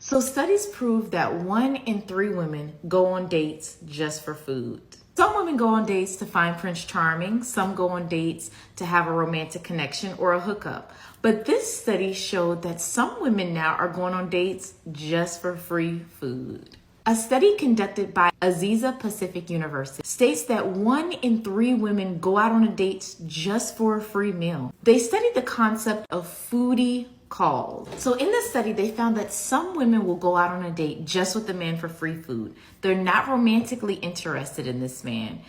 So studies prove that 1 in 3 women go on dates just for food. Some women go on dates to find Prince Charming, some go on dates to have a romantic connection or a hookup. But this study showed that some women now are going on dates just for free food. A study conducted by Aziza Pacific University states that 1 in 3 women go out on a date just for a free meal. They studied the concept of foodie calls. So in this study, they found that some women will go out on a date just with the man for free food. They're not romantically interested in this man,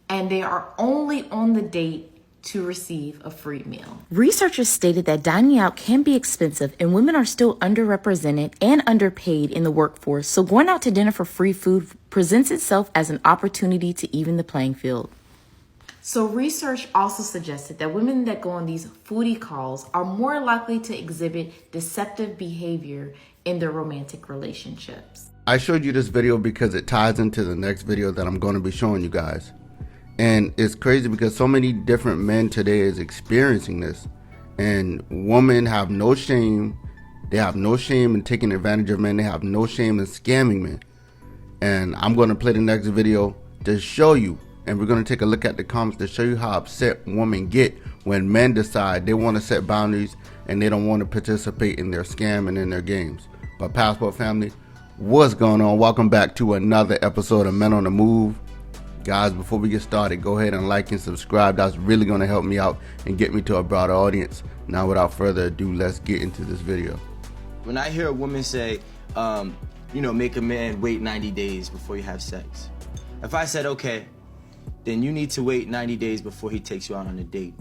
and they are only on the date to receive a free meal. Researchers stated that dining out can be expensive and women are still underrepresented and underpaid in the workforce, so going out to dinner for free food presents itself as an opportunity to even the playing field. So research also suggested that women that go on these foodie calls are more likely to exhibit deceptive behavior in their romantic relationships. I showed you this video because it ties into the next video that I'm going to be showing you guys. And it's crazy because so many different men today is experiencing this. And women have no shame. They have no shame in taking advantage of men. They have no shame in scamming men. And I'm going to play the next video to show you. And we're going to take a look at the comments to show you how upset women get when men decide they want to set boundaries and they don't want to participate in their scam and in their games. But Passport family, what's going on? Welcome back to another episode of Men on the Move. Guys, before we get started, go ahead and like and subscribe. That's really going to help me out and get me to a broader audience. Now, without further ado, let's get into this video. When I hear a woman say, make a man wait 90 days before you have sex. If I said, okay, then you need to wait 90 days before he takes you out on a date.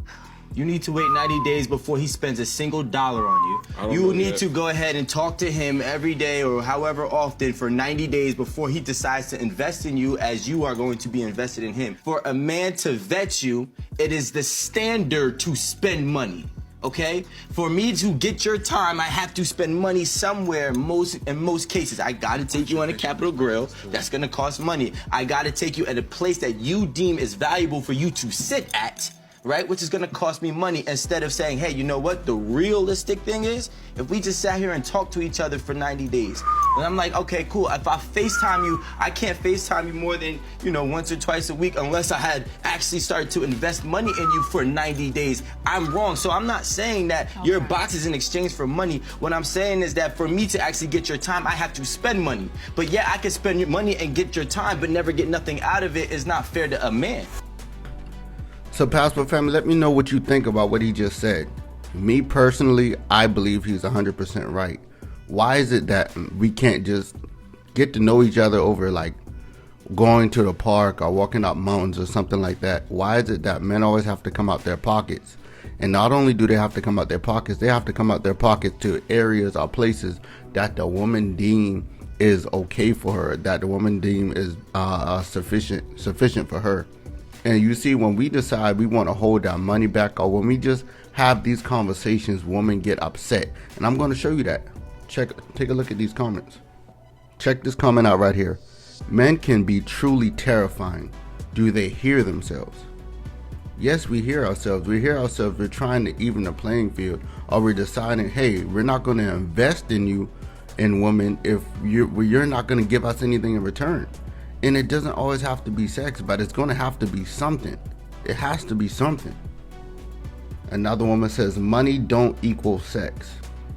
You need to wait 90 days before he spends a single dollar on you. You need to go ahead and talk to him every day or however often for 90 days before he decides to invest in you as you are going to be invested in him. For a man to vet you, it is the standard to spend money. Okay, for me to get your time, I have to spend money somewhere. In most cases, I gotta take you on a Capitol Grill. That's gonna cost money. I gotta take you at a place that you deem is valuable for you to sit at, right? Which is gonna cost me money. Instead of saying, hey, you know what? The realistic thing is, if we just sat here and talked to each other for 90 days, and I'm like, okay, cool. If I FaceTime you, I can't FaceTime you more than, once or twice a week unless I had actually started to invest money in you for 90 days. I'm wrong. So I'm not saying that your box is in exchange for money. What I'm saying is that for me to actually get your time, I have to spend money. But yeah, I can spend your money and get your time, but never get nothing out of it. Is not fair to a man. So Passport family, let me know what you think about what he just said. Me personally, I believe he's 100% right. Why is it that we can't just get to know each other over like going to the park or walking up mountains or something like that? Why is it that men always have to come out their pockets? And not only do they have to come out their pockets, they have to come out their pockets to areas or places that the woman deem is okay for her, that the woman deem is sufficient for her. And you see, when we decide we want to hold our money back, or when we just have these conversations, women get upset. And I'm going to show you that. Take a look at these comments. Check this comment out right here. Men can be truly terrifying. Do they hear themselves? Yes, we hear ourselves. We hear ourselves. We're trying to even the playing field, or we're deciding, hey, we're not going to invest in you, in women, if you're not going to give us anything in return. And it doesn't always have to be sex, but it's going to have to be something. It has to be something. Another woman says, money don't equal sex.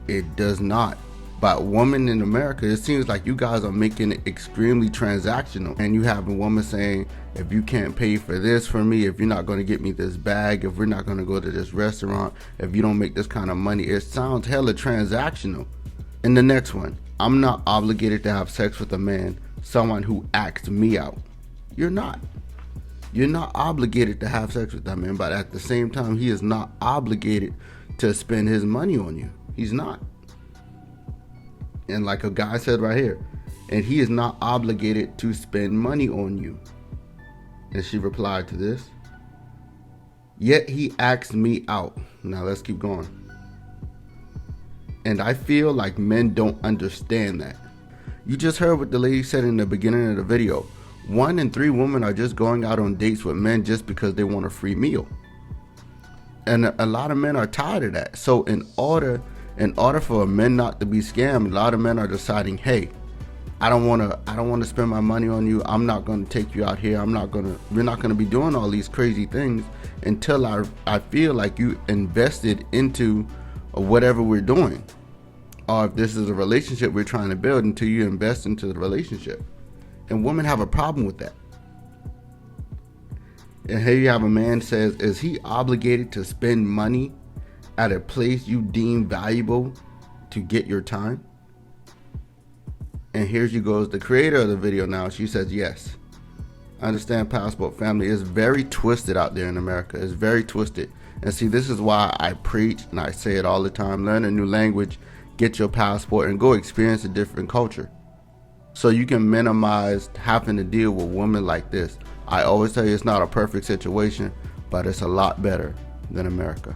It does not. But women in America, it seems like you guys are making it extremely transactional. And you have a woman saying, if you can't pay for this for me, if you're not going to get me this bag, if we're not going to go to this restaurant, if you don't make this kind of money, it sounds hella transactional. And the next one, I'm not obligated to have sex with a man, someone who asks me out. You're not. You're not obligated to have sex with that man, but at the same time, he is not obligated to spend his money on you. He's not. And like a guy said right here, and he is not obligated to spend money on you. And she replied to this, yet he asked me out. Now let's keep going. And I feel like men don't understand that. You just heard what the lady said in the beginning of the video. 1 in 3 women are just going out on dates with men just because they want a free meal. And a lot of men are tired of that. So in order In order for men not to be scammed, a lot of men are deciding, hey, I don't want to spend my money on you. I'm not going to take you out here. We're not going to be doing all these crazy things until I feel like you invested into whatever we're doing. Or if this is a relationship we're trying to build, until you invest into the relationship. And women have a problem with that. And here you have a man says, is he obligated to spend money at a place you deem valuable to get your time? And here she goes, the creator of the video now, she says yes. I understand, Passport family. It's very twisted out there in America. It's very twisted. And see, this is why I preach and I say it all the time. Learn a new language, get your passport, and go experience a different culture. So you can minimize having to deal with women like this. I always tell you it's not a perfect situation, but it's a lot better than America.